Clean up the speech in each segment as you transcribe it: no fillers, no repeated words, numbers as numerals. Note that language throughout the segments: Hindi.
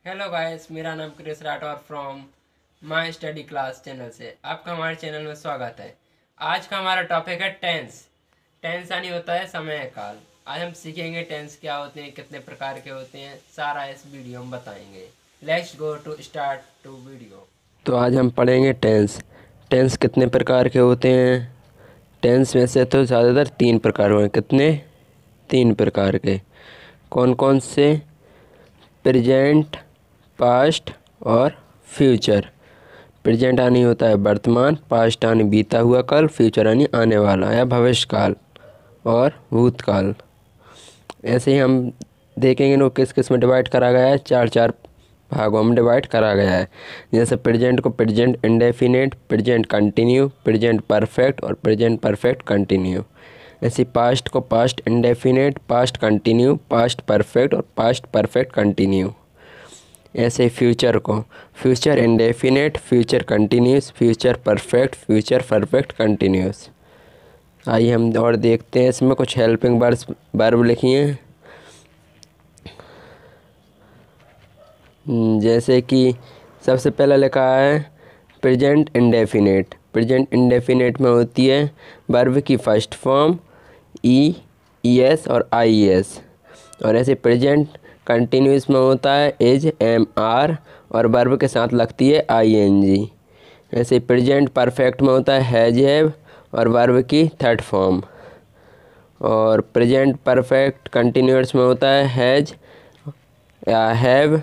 हेलो गाइस, मेरा नाम Chris Rathore from my study class channel से आपका हमारे चैनल में स्वागत है। आज का हमारा टॉपिक है टेंस। टेंस यानी होता है समय काल। आज हम सीखेंगे टेंस क्या होते हैं, कितने प्रकार के होते हैं, सारा इस वीडियो में बताएंगे। Let's go to start to video. तो आज हम पढ़ेंगे टेंस। टेंस कितने प्रकार के होते हैं। टेंस में से तो ज़्यादातर 3 प्रकार हुए। कितने? 3 प्रकार के। कौन कौन से? प्रेजेंट, पास्ट और फ्यूचर। प्रेजेंट यानी होता है वर्तमान, पास्ट यानी बीता हुआ काल, फ्यूचर यानी आने वाला या भविष्य काल और भूतकाल। ऐसे ही हम देखेंगे इनको किस किस में डिवाइड करा गया है। 4 भागों में डिवाइड करा गया है। जैसे प्रेजेंट को present indefinite, present continue, present perfect और प्रेजेंट परफेक्ट कंटिन्यू। ऐसे पास्ट को past indefinite, past continue, past perfect और पास्ट परफेक्ट कंटिन्यू। ऐसे फ्यूचर को future indefinite, future continuous, future perfect, future perfect continuous. आइए हम और देखते हैं। इसमें कुछ हेल्पिंग वर्ब लिखी हैं। जैसे कि सबसे पहला लिखा है प्रेजेंट इंडेफिनिट। प्रेजेंट इंडेफिनिट में होती है वर्ब की फर्स्ट फॉर्म ई, एस और आई एस। और ऐसे प्रेजेंट कंटिन्यूस में होता है इज, एम, आर और वर्ब के साथ लगती है आई एन जी। ऐसे प्रेजेंट परफेक्ट में होता है हैज, हैव और वर्ब की थर्ड फॉर्म। और प्रेजेंट परफेक्ट कंटिन्यूस में होता है हैज या हैव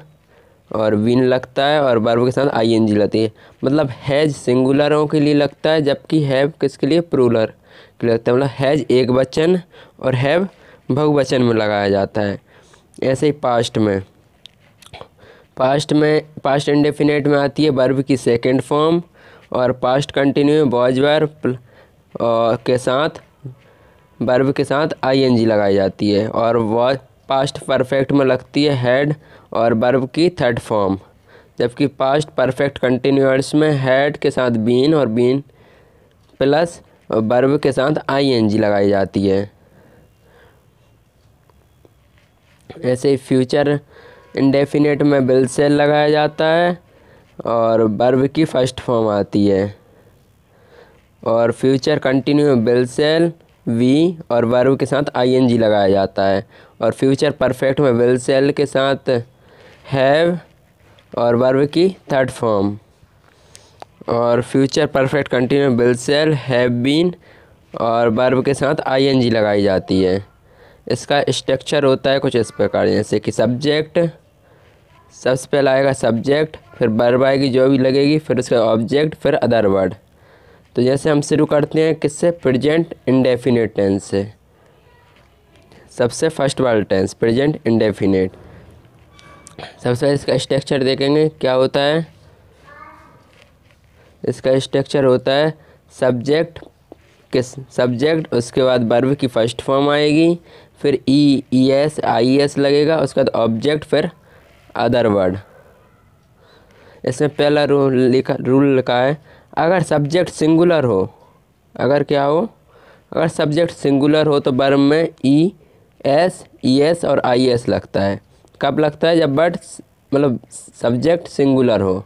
और विन लगता है और वर्ब के साथ आई एन जी लगती है। मतलब हैज सिंगुलरों के लिए लगता है, जबकि हैव किसके लिए? प्लूरल के लिए लगता है। मतलब हैज एक वचन और हैव बहुवचन में लगाया जाता है। ऐसे ही पास्ट में पास्ट इंडेफिनिट में आती है वर्ब की सेकंड फॉर्म और पास्ट कंटिन्यू वॉज वर्ब के साथ वर्ब के साथ आई एन जी लगाई जाती है। और वॉज पास्ट परफेक्ट में लगती है हैड और वर्ब की थर्ड फॉर्म, जबकि पास्ट परफेक्ट कंटिन्यूअर्स में हैड के साथ बीन और बीन प्लस वर्ब के साथ आई एन जी लगाई जाती है। ऐसे ही फ्यूचर इंडेफिनिट में विल से लगाया जाता है और वर्ब की फर्स्ट फॉर्म आती है। और future continue will shall be और वर्ब के साथ आई एन जी लगाया जाता है। और फ्यूचर परफेक्ट में विल सेल के साथ हैव और वर्ब की थर्ड फॉर्म। और future perfect continue will shall, have been और वर्ब के साथ आई एन जी लगाई जाती है। इसका स्ट्रक्चर होता है कुछ इस प्रकार, जैसे कि सब्जेक्ट, सबसे पहले आएगा सब्जेक्ट, फिर वर्ब आएगी जो भी लगेगी, फिर उसका ऑब्जेक्ट, फिर अदर वर्ड। तो जैसे हम शुरू करते हैं किससे? प्रेजेंट इंडेफिनिट टेंस से। सबसे फर्स्ट वाला टेंस प्रेजेंट इंडेफिनिट। सबसे पहले इसका स्ट्रक्चर देखेंगे क्या होता है। इसका स्ट्रक्चर होता है सब्जेक्ट, उसके बाद वर्ब की फर्स्ट फॉर्म आएगी, फिर ई, एस, आई एस लगेगा, उसके बाद ऑब्जेक्ट, फिर अदर वर्ड। इसमें पहला रूल लिखा है अगर सब्जेक्ट सिंगुलर हो, अगर क्या हो? अगर सब्जेक्ट सिंगुलर हो तो वर्ब में ई, एस और आई एस लगता है। कब लगता है? जब वर्ड मतलब सब्जेक्ट सिंगुलर हो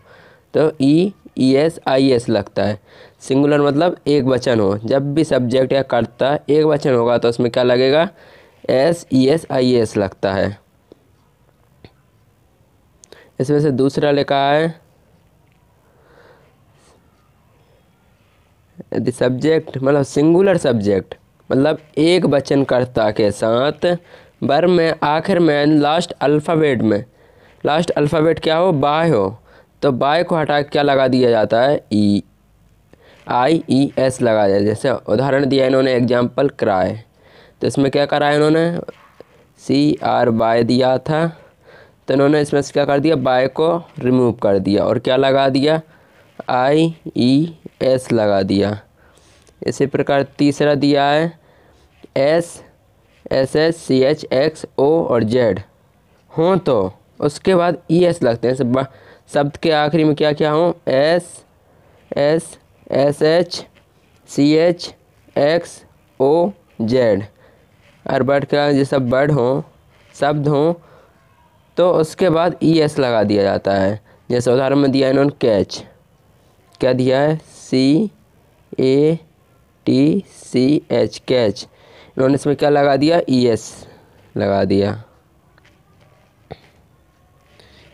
तो ई, एस, आई एस लगता है। सिंगुलर मतलब एक वचन हो। जब भी सब्जेक्ट या कर्ता एक वचन होगा तो उसमें क्या लगेगा? एस, एस, आई एस लगता है। इसमें से दूसरा लिखा है यदि सब्जेक्ट मतलब सिंगुलर सब्जेक्ट मतलब एक वचन कर्ता के साथ वर्ब में आखिर में लास्ट अल्फ़ाबेट क्या हो? बाय हो, तो बाय को हटा के क्या लगा दिया जाता है? ई, आई, ई, एस लगा दिया। जैसे उदाहरण दिया इन्होंने एग्जाम्पल क्राई, तो इसमें क्या करा है इन्होंने? सी आर बाय दिया था, तो इन्होंने इसमें से क्या कर दिया? बाय को रिमूव कर दिया और क्या लगा दिया? आई, ई, एस लगा दिया। इसी प्रकार तीसरा दिया है S, S S, C H, X, O और जेड हों तो उसके बाद ई एस लगते हैं। शब्द के आखिरी में क्या क्या हों? S, S, S H, C H, X, O, Z. और वर्ड का ये सब वर्ड हों, शब्द हों, तो उसके बाद ई एस लगा दिया जाता है। जैसे उदाहरण में दिया है इन्होंने कैच, क्या दिया है, CATCH, कैच। इन्होंने इसमें क्या लगा दिया, ES लगा दिया,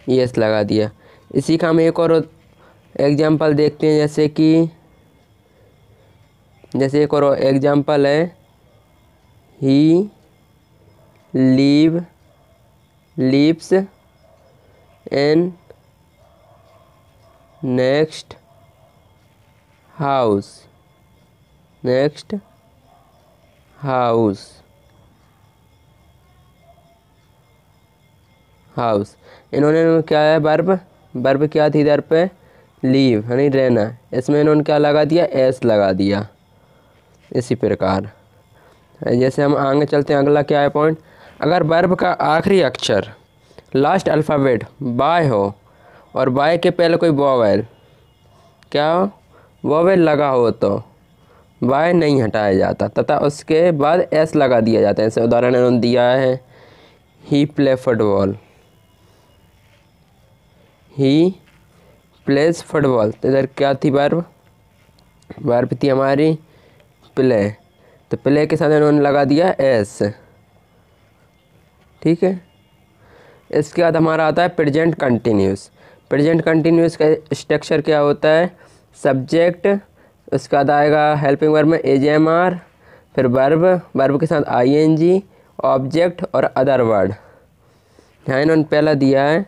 ES लगा दिया। इसी का हम एक और एग्जाम्पल देखते हैं, जैसे एक और एग्जाम्पल है, ही lives in next house। इन्होंने क्या है, वर्ब क्या थी इधर पे, लीव यानी रहना, इसमें इन्होंने क्या लगा दिया, एस लगा दिया। इसी प्रकार जैसे हम आगे चलते हैं, अगला क्या है पॉइंट, अगर वर्ब का आखिरी अक्षर लास्ट अल्फ़ाबेट बाय हो और बाय के पहले कोई वोवेल, क्या हो, वोवेल लगा हो तो बाय नहीं हटाया जाता तथा उसके बाद एस लगा दिया जाता है। जैसे उदाहरण इन्होंने दिया है, he play football, he plays football, तो इधर क्या थी, वर्ब थी हमारी प्ले, तो प्ले के साथ इन्होंने लगा दिया एस। ठीक है, इसके बाद हमारा आता है प्रेजेंट कंटिन्यूस। प्रेजेंट कंटिन्यूस का स्ट्रक्चर क्या होता है, सब्जेक्ट, उसके बाद आएगा हेल्पिंग वर्ब में AJMR, फिर वर्ब के साथ ING, ऑब्जेक्ट और अदर वर्ड। यहाँ इन्होंने पहला दिया है,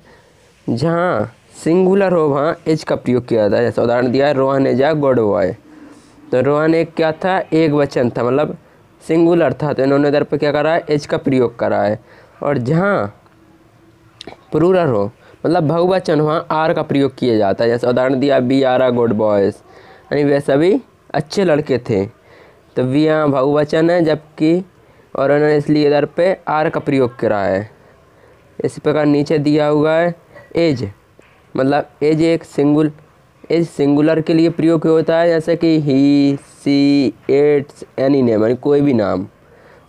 जहाँ सिंगुलर हो वहाँ एज का प्रयोग किया जाता है। जैसे उदाहरण दिया है, Rohan is a good boy, तो रोहन एक क्या था, एक वचन था, मतलब सिंगुलर था, तो इन्होंने इधर पे क्या करा है, एज का प्रयोग करा है। और जहाँ प्लूरल हो, मतलब बहुवचन, वहाँ आर का प्रयोग किया जाता है। जैसे उदाहरण दिया, we are a good boys, यानी वे सभी अच्छे लड़के थे, तो वी यहाँ बहुवचन है, जबकि और उन्होंने इसलिए इधर पे आर का प्रयोग करा है। इसी प्रकार नीचे दिया हुआ है एज, मतलब एज एज सिंगुलर के लिए प्रयोग होता है, जैसे कि ही, सी, इट्स, एनी नेम यानी कोई भी नाम,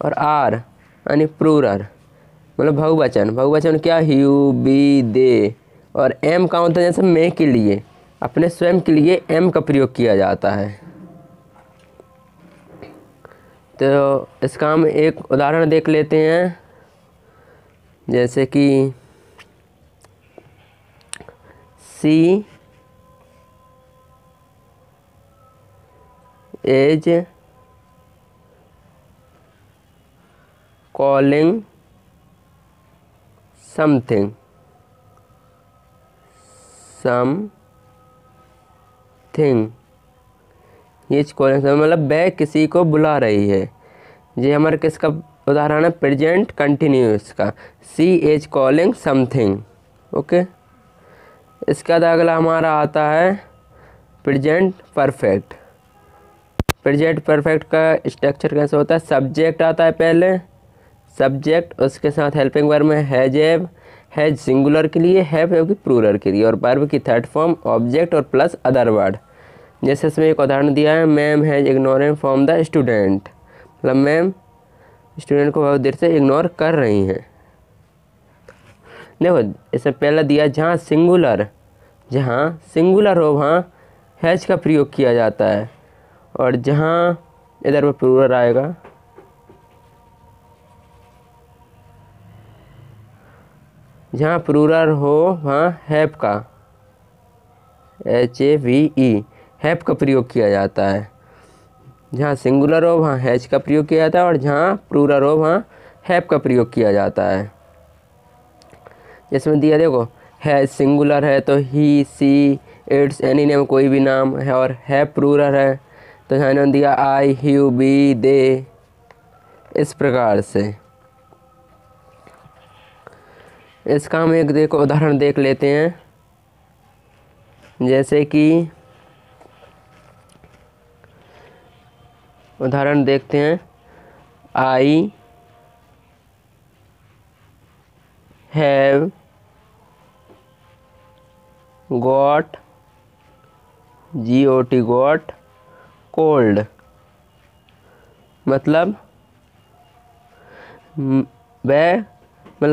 और आर यानी प्लूरल मतलब बहुवचन क्या, ह्यू, बी, दे, और एम का होता है, जैसे मैं के लिए, अपने स्वयं के लिए एम का प्रयोग किया जाता है। तो इसका हम एक उदाहरण देख लेते हैं, जैसे कि सी एज कॉलिंग समथिंग, ये कॉलिंग मतलब वह किसी को बुला रही है। ये हमारे किसका उदाहरण है, प्रेजेंट कंटिन्यूस का, सी एज कॉलिंग समथिंग। ओके, इसके बाद अगला हमारा आता है प्रेजेंट परफेक्ट। प्रेजेंट परफेक्ट का स्ट्रक्चर कैसे होता है, सब्जेक्ट आता है पहले, सब्जेक्ट, उसके साथ हेल्पिंग वर्ब में हैज सिंगुलर के लिए, हैव की प्लूरल के लिए, और वर्ब की थर्ड फॉर्म ऑब्जेक्ट और प्लस अदर वर्ड। जैसे इसमें एक उदाहरण दिया है, ma'am has ignored from the student, मतलब मैम स्टूडेंट को बहुत देर से इग्नोर कर रही हैं। देखो इससे पहले दिया, जहाँ सिंगुलर हो वहाँ हैज का प्रयोग किया जाता है, और जहाँ इधर पर प्लूरल आएगा, जहाँ प्लूरल हो वहाँ हैव का, HAVE, हैव का प्रयोग किया जाता है। जहाँ सिंगुलर हो वहाँ हैज का प्रयोग किया जाता है, और जहाँ प्लूरल हो वहाँ हैव का प्रयोग किया जाता है। इसमें दिया देखो, हैज सिंगुलर है तो ही, सी, इट्स, एनी नेम कोई भी नाम है, और हैव प्लूरल है तो यहाँ इन्होंने दिया आई, ह्यू, बी, दे। इस प्रकार से इसका हम एक उदाहरण देख लेते हैं, जैसे कि उदाहरण देखते हैं, I have got got cold, मतलब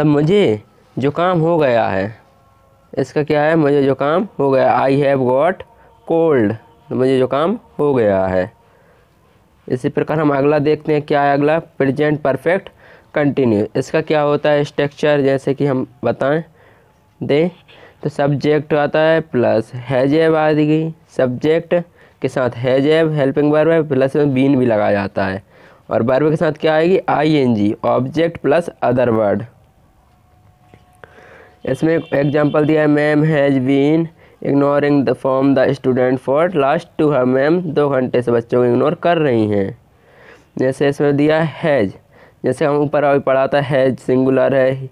मुझे जुकाम हो गया है। इसका क्या है, मुझे जुकाम हो गया, आई हैव गॉट कोल्ड, मुझे जुकाम हो गया है। इसी प्रकार हम अगला देखते हैं, क्या है अगला, प्रेजेंट परफेक्ट कंटिन्यू। इसका क्या होता है स्ट्रक्चर, जैसे कि हम बताएं दे तो सब्जेक्ट आता है प्लस हैजेब आएगी, सब्जेक्ट के साथ हैजेब हेल्पिंग वर्ब है, प्लस में बीन भी लगाया जाता है, और वर्ब के साथ क्या आएगी ING, object plus other word. इसमें एग्जांपल दिया है, ma'am has been ignoring the form the student for last 2 hour, ma'am 2 घंटे से बच्चों को इग्नोर कर रही हैं। जैसे इसमें दिया हैज़, जैसे हम ऊपर अभी पढ़ा था हैज़ सिंगुलर है,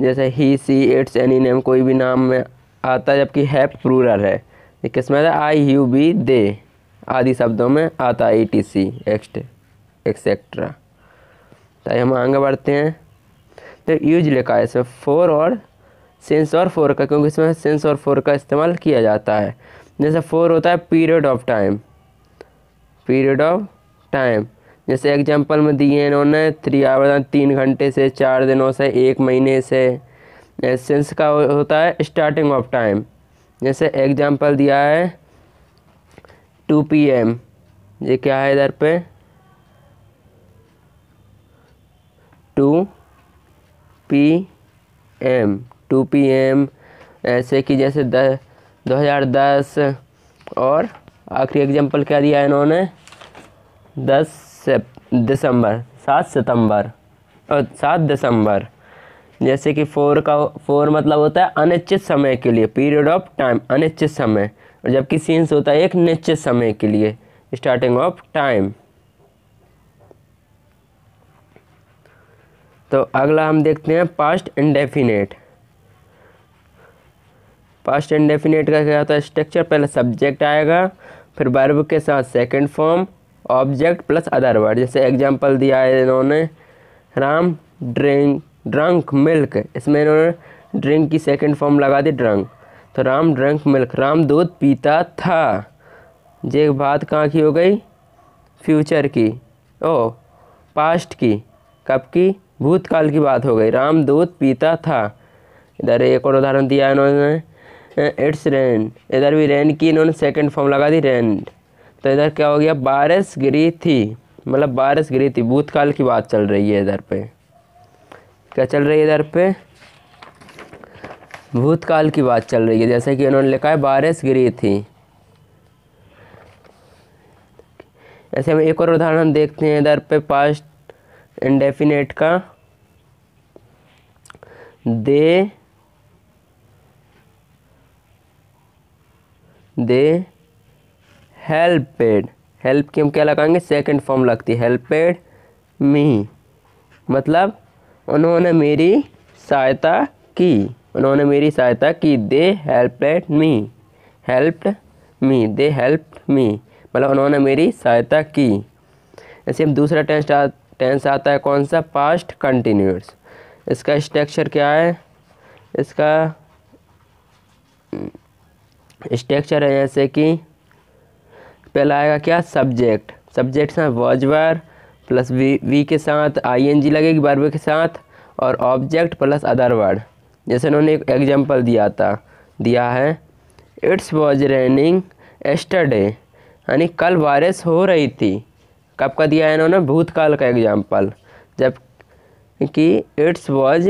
जैसे ही सी इट्स एनी नेम कोई भी नाम में आता है, जबकि हैव प्लूरल है। ये किस में आता है, आई यू बी दे आदि शब्दों में आता है, ETC एक्सेट्रा। तो हम आगे बढ़ते हैं, तो यूज लिखा है इसमें फोर और सिंस और फोर का, क्योंकि इसमें सिंस और फोर का इस्तेमाल किया जाता है। जैसे फोर होता है period of time, period of time, जैसे एग्जांपल में दिए इन्होंने 3 आवर 3 घंटे से, 4 दिनों से, 1 महीने से। सिंस का होता है स्टार्टिंग ऑफ टाइम, जैसे एग्जांपल दिया है 2 PM, ये क्या है इधर पे 2 PM, 2 PM, ऐसे कि जैसे 2010, और आखिरी एग्जांपल क्या दिया है इन्होंने 7 सितंबर और 7 दिसंबर। जैसे कि फोर मतलब होता है अनिश्चित समय के लिए, पीरियड ऑफ टाइम अनिश्चित समय, और जबकि सिंस होता है एक निश्चित समय के लिए, स्टार्टिंग ऑफ टाइम। तो अगला हम देखते हैं पास्ट इंडेफिनेट। पास्ट इंडेफिनेट का क्या होता है स्ट्रक्चर, पहले सब्जेक्ट आएगा, फिर वर्ब के साथ second form, object plus other word. जैसे एग्जांपल दिया है इन्होंने, राम ड्रंक मिल्क, इसमें इन्होंने ड्रिंक की सेकंड फॉर्म लगा दी ड्रंक, तो राम ड्रंक मिल्क, राम दूध पीता था। ये बात कहाँ की हो गई, फ्यूचर की, ओ पास्ट की, कब की, भूतकाल की बात हो गई, राम दूध पीता था। इधर एक और उदाहरण दिया है इन्होंने, इट्स रेन, इधर भी रेन की इन्होंने सेकंड फॉर्म लगा दी रेन, तो इधर क्या हो गया बारिश गिरी थी, मतलब बारिश गिरी थी, भूतकाल की बात चल रही है इधर पे। क्या चल रही है इधर पे, भूतकाल की बात चल रही है, जैसे कि उन्होंने लिखा है बारिश गिरी थी। ऐसे हम एक और उदाहरण देखते हैं इधर पे पास्ट इंडेफिनेट का, दे हेल्पेड, हेल्प की हम क्या लगाएंगे सेकंड फॉर्म लगती है, हेल्पेड मी, मतलब उन्होंने मेरी सहायता की, उन्होंने मेरी सहायता की, दे हेल्पेड मी, हेल्प्ड मी, दे हेल्प्ड मी, मतलब उन्होंने मेरी सहायता की। ऐसे हम दूसरा टेंस आता है कौन सा, पास्ट कंटिन्यूअस। इसका स्ट्रक्चर क्या है, इसका स्ट्रक्चर है जैसे कि पहला आएगा क्या सब्जेक्ट, सब्जेक्ट से वॉज वर्ब प्लस वी के साथ ING लगेगी वर्ब के साथ, और ऑब्जेक्ट प्लस अदर वर्ड। जैसे उन्होंने एक एग्जांपल दिया है इट्स वॉज रेनिंग एस्टरडे, यानी कल बारिश हो रही थी। कब का दिया है इन्होंने, भूतकाल का एग्जांपल, जब कि इट्स वॉज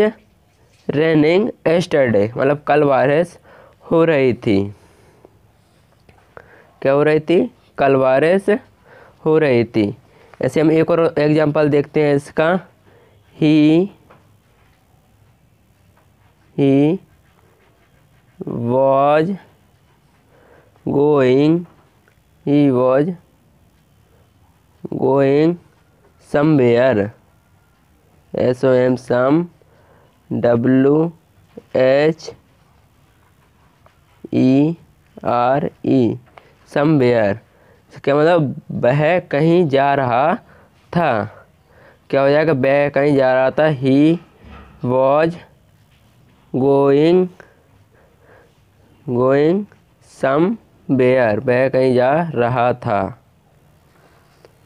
रेनिंग एस्टरडे, मतलब कल बारिश हो रही थी। क्या हो रही थी, कल बारिश हो रही थी। ऐसे हम एक और एग्जांपल देखते हैं इसका, he was going somewhere, SOM some WHERE somewhere, क्या मतलब वह कहीं जा रहा था। क्या हो जाएगा, वह कहीं जा रहा था, ही वॉज गोइंग समवेयर, वह कहीं जा रहा था।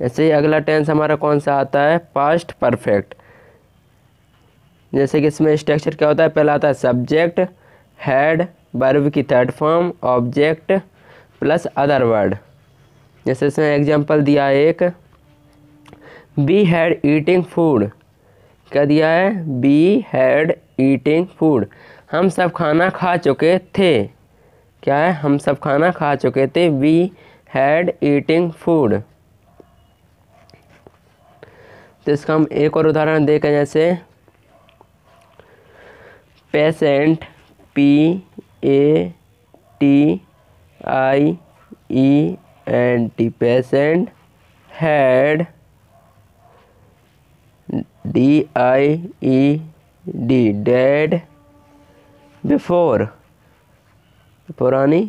ऐसे ही अगला टेंस हमारा कौन सा आता है, पास्ट परफेक्ट। जैसे कि इसमें स्ट्रक्चर क्या होता है, पहला आता है सब्जेक्ट, हैड, वर्ब की third form, object plus other word. जैसे इसमें एग्जांपल दिया है एक, वी हैड ईटिंग फूड। क्या दिया है, वी हैड ईटिंग फूड, हम सब खाना खा चुके थे। क्या है, हम सब खाना खा चुके थे, वी हैड ईटिंग फूड। तो इसका हम एक और उदाहरण देखें, जैसे patient, PATIENT, patient, had, DIED, dead, before, पुरानी,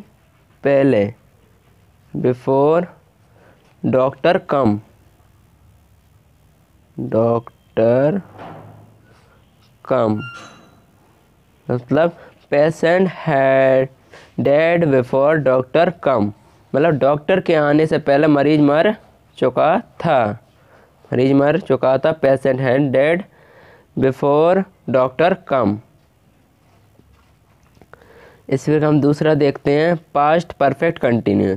पहले, बिफोर डॉक्टर कम, डॉक्टर कम, मतलब patient had dead before doctor कम, मतलब डॉक्टर के आने से पहले मरीज मर चुका था, मरीज मर चुका था। Patient had dead before doctor come. इस फिर हम दूसरा देखते हैं, पास्ट परफेक्ट कंटिन्यू।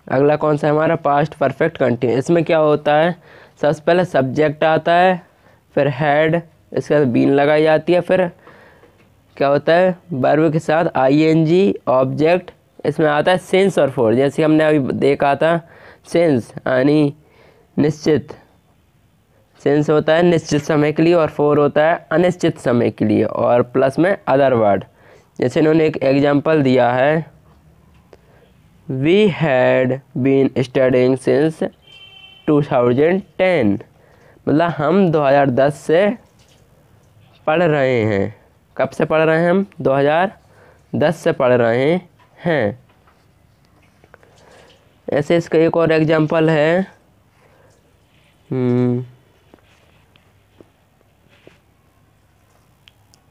अगला कौन सा है हमारा, पास्ट परफेक्ट कंटिन्यू। इसमें क्या होता है, सबसे पहले सब्जेक्ट आता है, फिर हैड, इसके बाद बीन लगाई जाती है, फिर क्या होता है, वर्ब के साथ ING, ऑब्जेक्ट, इसमें आता है सिंस और फोर। जैसे हमने अभी देखा था, सिंस यानी निश्चित, सिंस होता है निश्चित समय के लिए और फोर होता है अनिश्चित समय के लिए, और प्लस में अदर वर्ड। जैसे इन्होंने एक एग्जांपल दिया है, we had been studying since 2010, मतलब हम 2010 से पढ़ रहे हैं। कब से पढ़ रहे हैं हम, 2010 से पढ़ रहे हैं। ऐसे इसका एक और एग्जांपल है,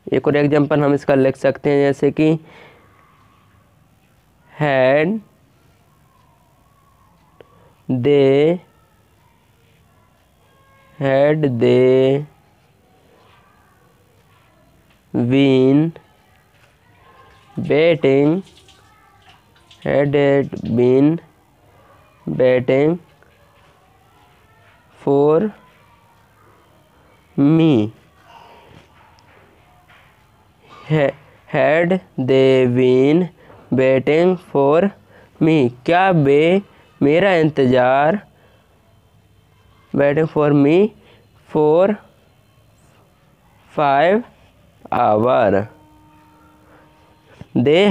एक और एग्जांपल हम इसका लिख सकते हैं, जैसे कि had they been batting, had it been waiting for me, had they been waiting for me, क्या वे मेरा इंतज़ार, waiting for me for 5 hours, they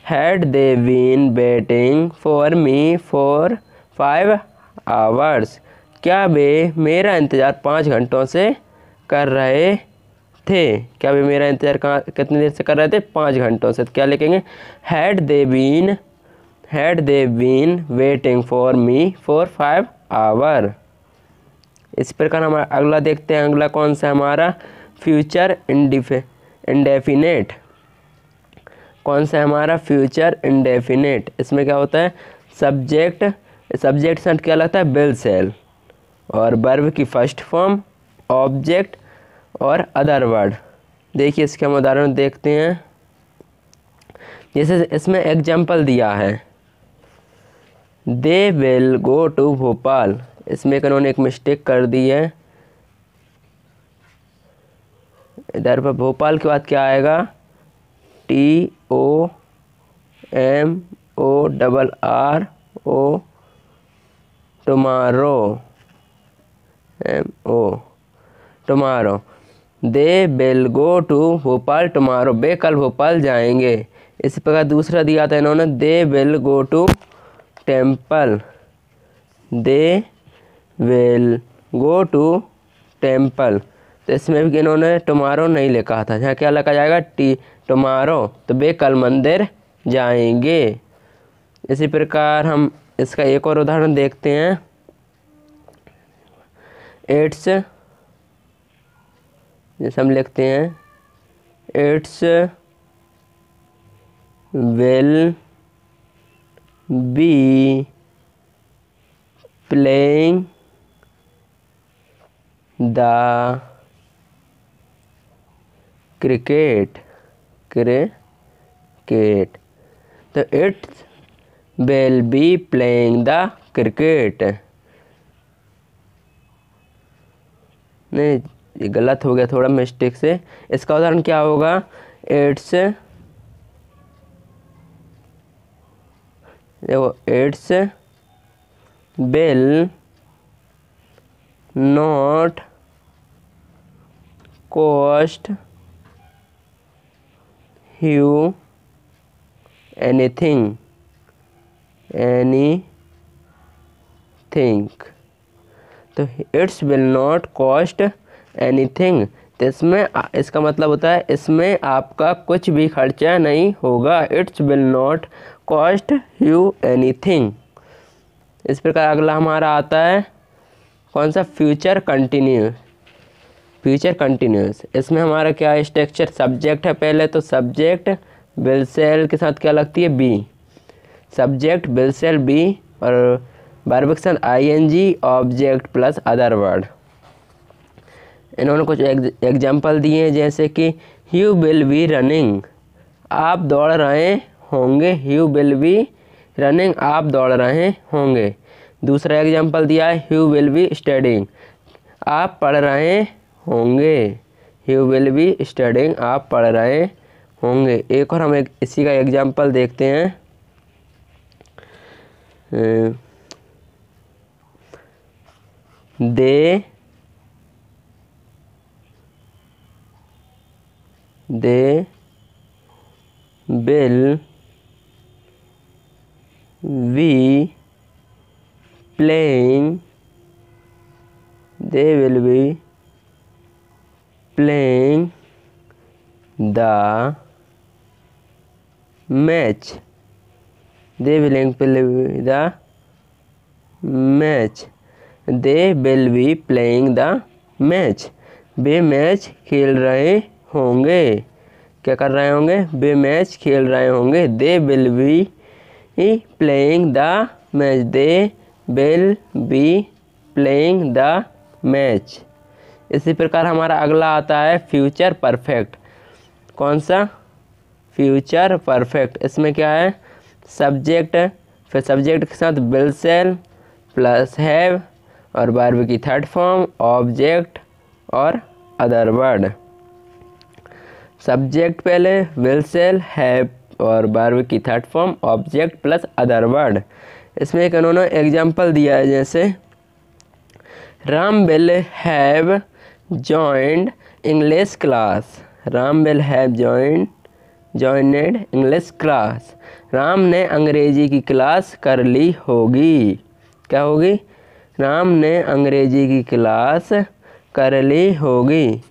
had they been waiting for me for 5 hours, क्या वे मेरा इंतज़ार 5 घंटों से कर रहे थे। क्या वे मेरा इंतज़ार कितनी देर से कर रहे थे, 5 घंटों से। तो क्या लिखेंगे, had they been waiting for me for 5 hours। इस प्रकार हमारा अगला देखते हैं, अगला कौन सा हमारा, फ्यूचर इंडेफिनेट। कौन सा है हमारा, फ्यूचर इंडेफिनेट। इसमें क्या होता है, सब्जेक्ट से क्या लगता है, विल सेल, और वर्ब की फर्स्ट फॉर्म, ऑब्जेक्ट और अदर वर्ड। देखिए इसके हम उदाहरण देखते हैं, जैसे इसमें एग्जांपल दिया है, they will go to Bhopal. इसमें इन्होंने एक मिस्टेक कर दी है, इधर पर भोपाल के बाद क्या आएगा, TOMORRO, tomorrow, they will go to Bhopal tomorrow, वे कल भोपाल जाएंगे। इसी प्रकार दूसरा दिया था इन्होंने, they will go to temple, they will go to temple. तो इसमें भी इन्होंने टुमारो नहीं लिखा था, यहाँ क्या लिखा जाएगा, टुमारो, तो वे कल मंदिर जाएंगे। इसी प्रकार हम इसका एक और उदाहरण देखते हैं, इट्स, जैसे हम लिखते हैं, it's will be playing the cricket, cricket, तो it's will be playing the cricket. नहीं, ये गलत हो गया थोड़ा मिस्टेक से। इसका उदाहरण क्या होगा? इट्स, देखो, it's will not cost you anything, तो it's will not cost anything, तो इसमें इसका मतलब होता है इसमें आपका कुछ भी खर्चा नहीं होगा। It's will not cost you anything. इस प्रकार अगला हमारा आता है कौन सा? Future continuous. फ्यूचर कंटिन्यूस, इसमें हमारा क्या स्ट्रक्चर? सब्जेक्ट है पहले, तो सब्जेक्ट विल सेल के साथ क्या लगती है? Be. Subject will shall be और वर्ब के साथ ING, object plus other word. इन्होंने कुछ एग्जाम्पल दिए हैं, जैसे कि यू विल बी रनिंग, आप दौड़ रहे होंगे। यू विल बी रनिंग, आप दौड़ रहे होंगे। दूसरा एग्जाम्पल दिया है यू विल बी स्टडिंग, आप पढ़ रहे होंगे। यू विल बी स्टडिंग, आप पढ़ रहे होंगे। एक और हम इसी का एग्जाम्पल देखते हैं। They will be playing, they will be playing the match, they will play the match, they will be playing the match, way match खेल रहे होंगे। क्या कर रहे होंगे? वे मैच खेल रहे होंगे। they will be playing the match, they will be playing the match. इसी प्रकार हमारा अगला आता है फ्यूचर परफेक्ट। कौन सा? Future perfect. इसमें क्या है? सब्जेक्ट, फिर सब्जेक्ट के साथ विल सेल प्लस हैव और वर्ब की थर्ड फॉर्म, ऑब्जेक्ट और अदर वर्ड। सब्जेक्ट पहले, विल सेल, हैव और वर्ब की third form, object plus other word. इसमें एक उन्होंने एग्जाम्पल दिया है, जैसे Ram will have joined English class, Ram will have joined English class, Ram ने अंग्रेजी की क्लास कर ली होगी। क्या होगी? राम ने अंग्रेजी की क्लास कर ली होगी।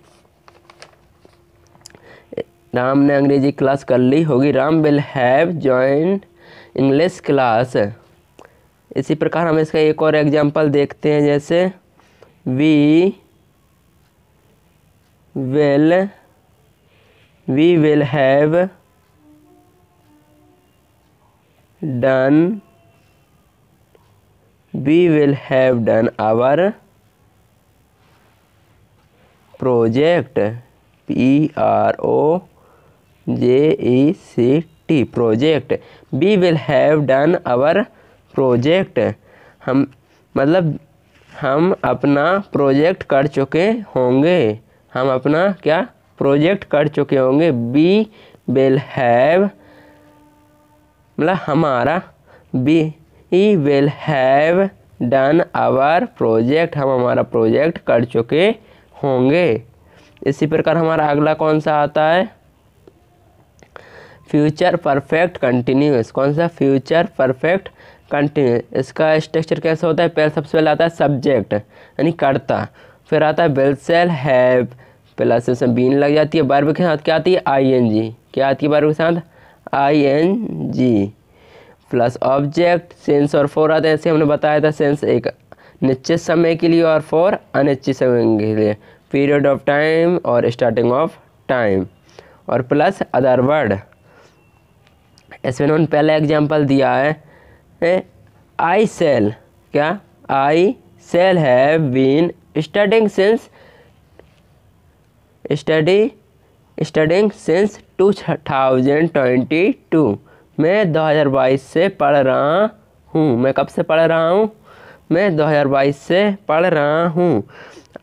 राम ने अंग्रेजी क्लास कर ली होगी। Ram will have joined English class. इसी प्रकार हम इसका एक और एग्जाम्पल देखते हैं, जैसे we will have done our project, project, project, we will have done our project। हम मतलब हम अपना प्रोजेक्ट कर चुके होंगे। हम अपना क्या? प्रोजेक्ट कर चुके होंगे। बी विल हैव, मतलब हमारा, we will have done our project, हम हमारा प्रोजेक्ट कर चुके होंगे। इसी प्रकार हमारा अगला कौन सा आता है? Future perfect continuous. कौन सा? Future perfect continuous. इसका स्ट्रक्चर कैसा होता है? पहले सबसे पहले आता है सब्जेक्ट यानी कर्ता, फिर आता है विल सेल हैव प्लस इसमें बीन लग जाती है, वर्ब के साथ क्या आती है? आईएनजी। क्या आती है वर्ब के साथ? आईएनजी प्लस ऑब्जेक्ट, सेंस और फॉर आते हैं। ऐसे हमने बताया था, सेंस एक निश्चित समय के लिए और फॉर अनिश्चित समय के लिए, पीरियड ऑफ टाइम और स्टार्टिंग ऑफ टाइम, और प्लस अदर वर्ड। इसमें उन्होंने पहला एग्जाम्पल दिया है आई सेल। क्या? I shall have been studying studying since 2022। मैं 2022 से पढ़ रहा हूँ। मैं कब से पढ़ रहा हूँ? मैं 2022 से पढ़ रहा हूँ।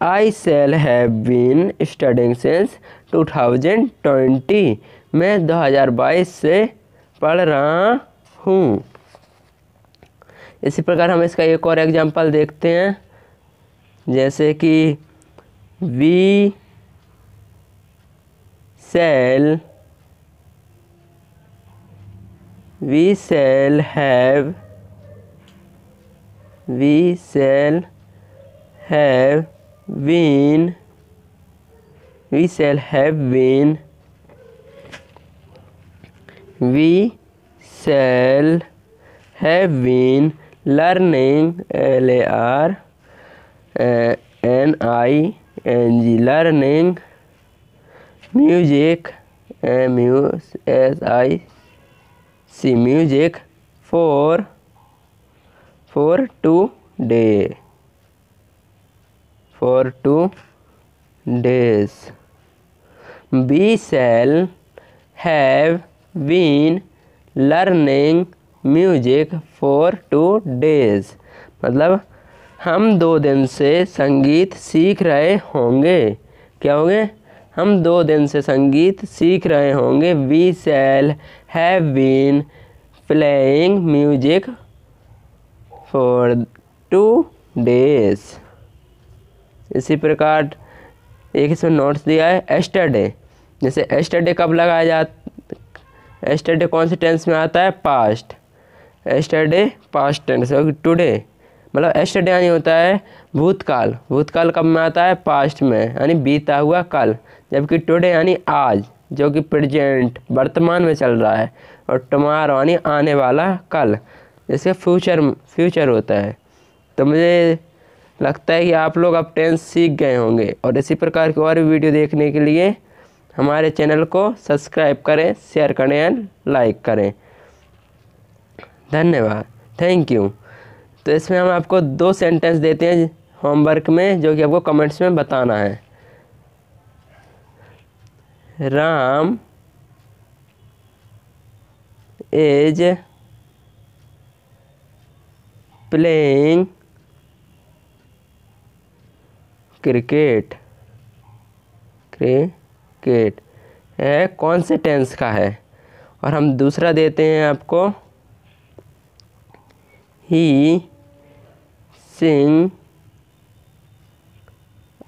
I shall have been studying since 2020। मैं 2022 से पढ़ रहा हूँ। इसी प्रकार हम इसका एक और एग्जांपल देखते हैं, जैसे कि we shall have been learning learning music music for today for 2 days. We shall have been learning music for 2 days। मतलब हम 2 दिन से संगीत सीख रहे होंगे। क्या होंगे? हम 2 दिन से संगीत सीख रहे होंगे। We shall have been playing music for 2 days। इसी प्रकार एक इसमें नोट्स दिया है एस्टरडे। जैसे एस्टरडे कब लगाया जाता? एस्टरडे कौन से टेंस में आता है? Past. Yesterday past tense. Today मतलब एस्टरडे यानी होता है भूतकाल। भूतकाल कब में आता है? पास्ट में, यानी बीता हुआ कल। जबकि टुडे यानी आज, जो कि प्रेजेंट वर्तमान में चल रहा है। और टुमारो यानी आने वाला कल, जिसके फ्यूचर होता है। तो मुझे लगता है कि आप लोग अब टेंस सीख गए होंगे। और इसी प्रकार की और भी वीडियो देखने के लिए हमारे चैनल को सब्सक्राइब करें, शेयर करें एंड लाइक करें। धन्यवाद, थैंक यू। तो इसमें हम आपको 2 सेंटेंस देते हैं होमवर्क में, जो कि आपको कमेंट्स में बताना है। राम इज प्लेइंग क्रिकेट है कौन से टेंस का है? और हम दूसरा देते हैं आपको, ही सिंग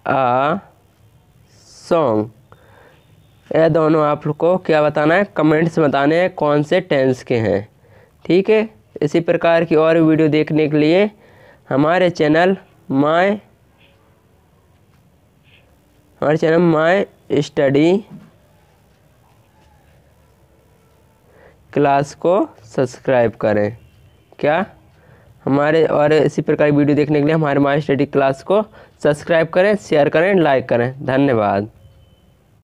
आ सॉन्ग। यह दोनों आप लोग को क्या बताना है? कमेंट्स बताने हैं कौन से टेंस के हैं। ठीक है। इसी प्रकार की और वीडियो देखने के लिए हमारे चैनल माय स्टडी क्लास को सब्सक्राइब करें। क्या? हमारे और इसी प्रकार की वीडियो देखने के लिए हमारे माय स्टडी क्लास को सब्सक्राइब करें, शेयर करें, लाइक करें। धन्यवाद।